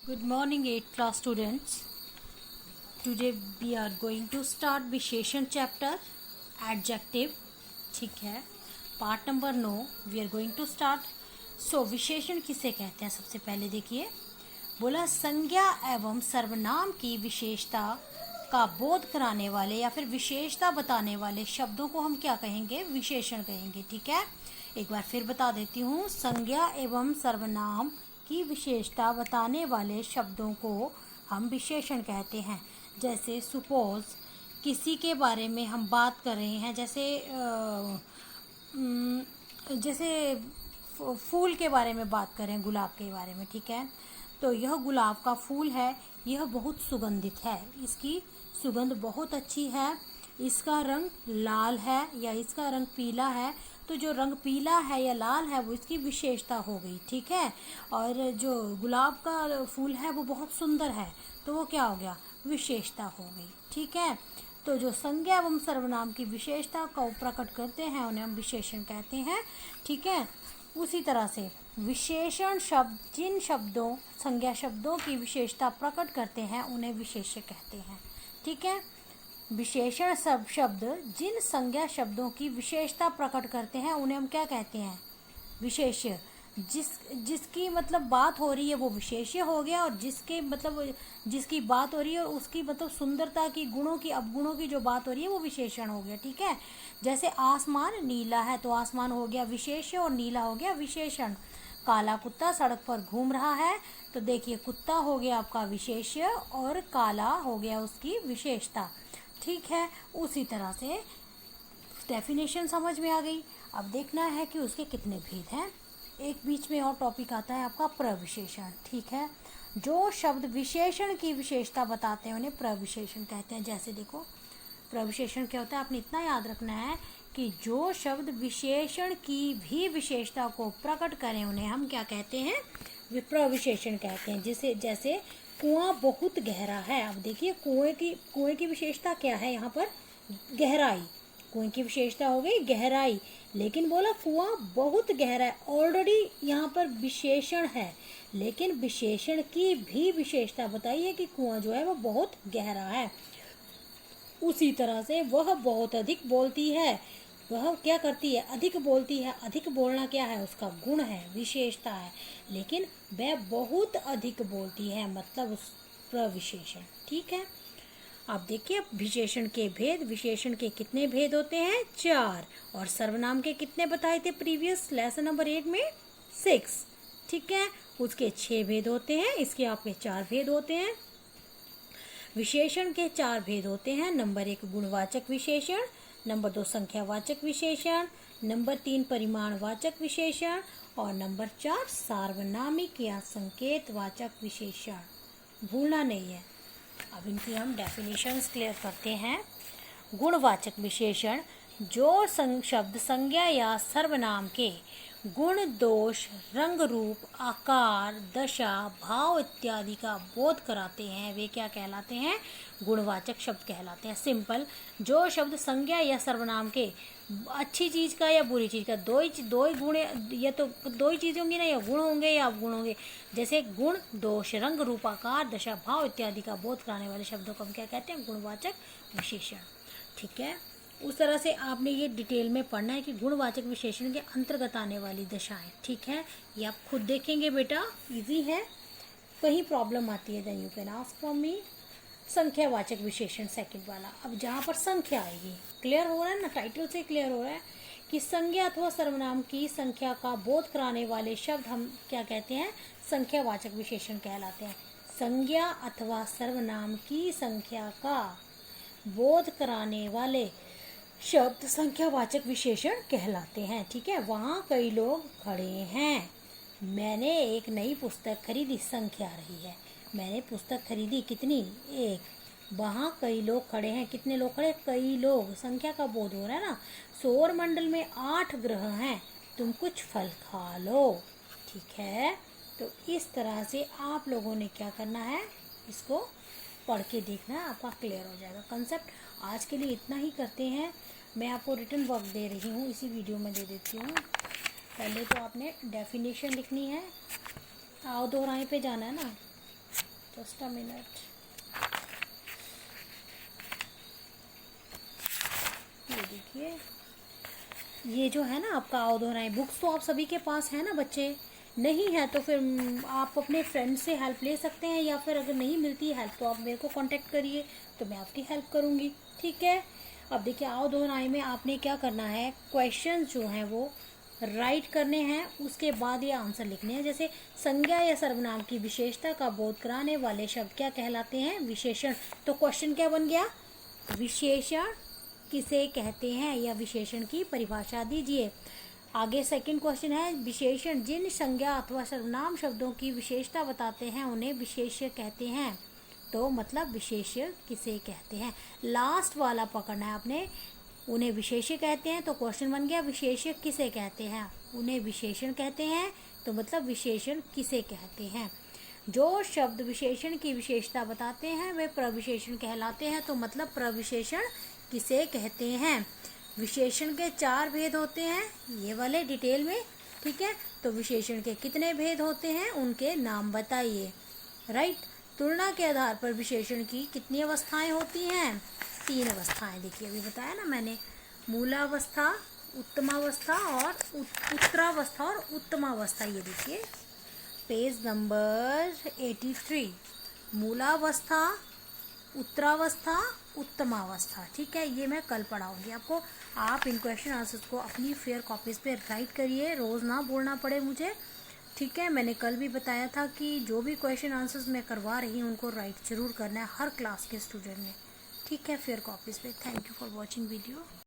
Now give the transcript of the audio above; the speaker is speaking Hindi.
Good morning, 8th class students. Today we are going to start विशेषण chapter adjective. ठीक है, part number 9 we are going to start. So विशेषण किसे कहते हैं? सबसे पहले देखिए, बोला संज्ञा एवं सर्वनाम की विशेषता का बोध कराने वाले या फिर विशेषता बताने वाले शब्दों को हम क्या कहेंगे? विशेषण कहेंगे. ठीक है, एक बार फिर बता देती हूँ. संज्ञा एवं सर्वनाम की विशेषता बताने वाले शब्दों को हम विशेषण कहते हैं. जैसे सुपोज, किसी के बारे में हम बात कर रहे हैं, जैसे फूल के बारे में बात करें, गुलाब के बारे में. ठीक है, तो यह गुलाब का फूल है, यह बहुत सुगंधित है, इसकी सुगंध बहुत अच्छी है, इसका रंग लाल है या इसका रंग पीला है. तो जो रंग पीला है या लाल है वो इसकी विशेषता हो गई. ठीक है, और जो गुलाब का फूल है वो बहुत सुंदर है, तो वो क्या हो गया? विशेषता हो गई. ठीक है, तो जो संज्ञा एवं सर्वनाम की विशेषता को प्रकट करते हैं उन्हें हम विशेषण कहते हैं. ठीक है, उसी तरह से विशेषण शब्द जिन शब्दों संज्ञा शब्दों की विशेषता प्रकट करते हैं उन्हें विशेष्य कहते हैं. ठीक है, विशेषण सब शब्द जिन संज्ञा शब्दों की विशेषता प्रकट करते हैं उन्हें हम क्या कहते हैं? विशेष्य. जिसकी मतलब बात हो रही है वो विशेष्य हो गया, और जिसकी बात हो रही है उसकी मतलब सुंदरता की, गुणों की, अवगुणों की जो बात हो रही है वो विशेषण हो गया. ठीक है, जैसे आसमान नीला है तो आसमान हो गया विशेष्य और नीला हो गया विशेषण. काला कुत्ता सड़क पर घूम रहा है, तो देखिए कुत्ता हो गया आपका विशेष्य और काला हो गया उसकी विशेषता. ठीक है, उसी तरह से डेफिनेशन समझ में आ गई. अब देखना है कि उसके कितने भेद हैं. एक बीच में और टॉपिक आता है आपका प्रविशेषण. ठीक है, जो शब्द विशेषण की विशेषता बताते हैं उन्हें प्रविशेषण कहते हैं. जैसे देखो, प्रविशेषण क्या होता है, आपने इतना याद रखना है कि जो शब्द विशेषण की भी विशेषता को प्रकट करें उन्हें हम क्या कहते हैं? प्रविशेषण कहते हैं. जैसे कुआं बहुत गहरा है. अब देखिए कुएं की विशेषता क्या है? यहाँ पर गहराई. कुएं की विशेषता हो गई गहराई, लेकिन बोला कुआं बहुत गहरा है. ऑलरेडी यहाँ पर विशेषण है, लेकिन विशेषण की भी विशेषता बताइए कि कुआं जो है वो बहुत गहरा है. उसी तरह से वह बहुत अधिक बोलती है. वह क्या करती है? अधिक बोलती है. अधिक बोलना क्या है? उसका गुण है, विशेषता है, लेकिन वह बहुत अधिक बोलती है, मतलब उस प्रविशेषण. ठीक है, आप देखिए विशेषण के भेद. विशेषण के कितने भेद होते हैं? 4. और सर्वनाम के कितने बताए थे प्रीवियस लेसन नंबर 8 में? 6. ठीक है, उसके 6 भेद होते हैं, इसके आपके 4 भेद होते हैं. विशेषण के 4 भेद होते हैं. नंबर 1 गुणवाचक विशेषण, नंबर 2 संख्यावाचक विशेषण, नंबर 3 परिमाणवाचक विशेषण, और नंबर 4 सार्वनामिक या संकेतवाचक विशेषण. भूलना नहीं है. अब इनकी हम डेफिनेशंस क्लियर करते हैं. गुणवाचक विशेषण जो शब्द संज्ञा या सर्वनाम के गुण, दोष, रंग, रूप, आकार, दशा, भाव इत्यादि का बोध कराते हैं वे क्या कहलाते हैं? गुणवाचक शब्द कहलाते हैं. सिंपल, जो शब्द संज्ञा या सर्वनाम के अच्छी चीज़ का या बुरी चीज़ का दो ही गुण, या तो दो ही चीज़ें होंगी ना, या गुण होंगे या अवगुण होंगे. जैसे गुण, दोष, रंग, रूप, आकार, दशा, भाव इत्यादि का बोध कराने वाले शब्दों को हम क्या कहते हैं? गुणवाचक विशेषण. ठीक है, उस तरह से आपने ये डिटेल में पढ़ना है कि गुणवाचक विशेषण के अंतर्गत आने वाली दशाएं. ठीक है, ये आप खुद देखेंगे बेटा, इजी है. कहीं प्रॉब्लम आती है then you can ask from me. संख्यावाचक विशेषण सेकंड वाला. अब जहाँ पर संख्या आएगी, क्लियर हो रहा है ना, टाइटल से क्लियर हो रहा है कि संज्ञा अथवा सर्वनाम की संख्या का बोध कराने वाले शब्द हम क्या कहते हैं? संख्यावाचक विशेषण कहलाते हैं. संज्ञा अथवा सर्वनाम की संख्या का बोध कराने वाले शब्द संख्यावाचक विशेषण कहलाते हैं. ठीक है, वहाँ कई लोग खड़े हैं. मैंने एक नई पुस्तक खरीदी. संख्या रही है, मैंने पुस्तक खरीदी. कितनी? 1. वहाँ कई लोग खड़े हैं. कितने लोग खड़े? कई लोग. संख्या का बोध हो रहा है ना. सौर मंडल में 8 ग्रह हैं, तुम कुछ फल खा लो. ठीक है, तो इस तरह से आप लोगों ने क्या करना है? इसको पढ़ के देखना है, आपका क्लियर हो जाएगा कंसेप्ट. आज के लिए इतना ही करते हैं. मैं आपको रिटन वर्क दे रही हूँ, इसी वीडियो में दे देती हूँ. पहले तो आपने डेफिनेशन लिखनी है. आओ दोहराए पे जाना है ना. Just a minute. ये देखिए, ये जो है ना आपका आओ दोहराए बुक्स तो आप सभी के पास है ना बच्चे? नहीं है तो फिर आप अपने फ्रेंड से हेल्प ले सकते हैं, या फिर अगर नहीं मिलती हेल्प तो आप मेरे को कांटेक्ट करिए, तो मैं आपकी हेल्प करूँगी। ठीक है। अब देखिए, आओ दोहराए में आपने क्या करना है, क्वेश्चन जो हैं वो राइट करने हैं, उसके बाद ये आंसर लिखने हैं। जैसे संज्ञा या सर्वनाम की विशेषता का बोध कराने वाले शब्द क्या कहलाते हैं? विशेषण। तो क्वेश्चन क्या बन गया? विशेषण किसे कहते हैं, या विशेषण की परिभाषा दीजिए। आगे सेकंड क्वेश्चन है, विशेषण जिन संज्ञा अथवा सर्वनाम शब्दों की विशेषता बताते हैं उन्हें विशेष्य कहते हैं। तो मतलब विशेष्य किसे कहते हैं, लास्ट वाला पकड़ना है आपने। उन्हें विशेष्य कहते हैं, तो क्वेश्चन बन गया विशेष्य किसे कहते हैं? उन्हें विशेषण कहते हैं, तो मतलब विशेषण किसे कहते हैं? जो शब्द विशेषण की विशेषता बताते हैं वे प्रविशेषण कहलाते हैं, तो मतलब प्रविशेषण किसे कहते हैं? विशेषण के 4 भेद होते हैं, ये वाले डिटेल में। ठीक है, तो विशेषण के कितने भेद होते हैं, उनके नाम बताइए। राइट। तुलना के आधार पर विशेषण की कितनी अवस्थाएं होती हैं? 3 अवस्थाएं। देखिए अभी बताया ना मैंने, मूलावस्था, उत्तमावस्था और उत्तरावस्था और उत्तमावस्था। ये देखिए पेज नंबर 83, मूलावस्था, उत्तरावस्था, उत्तमावस्था। ठीक है, ये मैं कल पढ़ाऊंगी आपको। आप इन क्वेश्चन आंसर्स को अपनी फेयर कॉपीज पे राइट करिए, रोज़ ना बोलना पड़े मुझे। ठीक है, मैंने कल भी बताया था कि जो भी क्वेश्चन आंसर्स मैं करवा रही हूँ उनको राइट जरूर करना है हर क्लास के स्टूडेंट ने। ठीक है, फेयर कॉपीज पे। Thank you for watching video.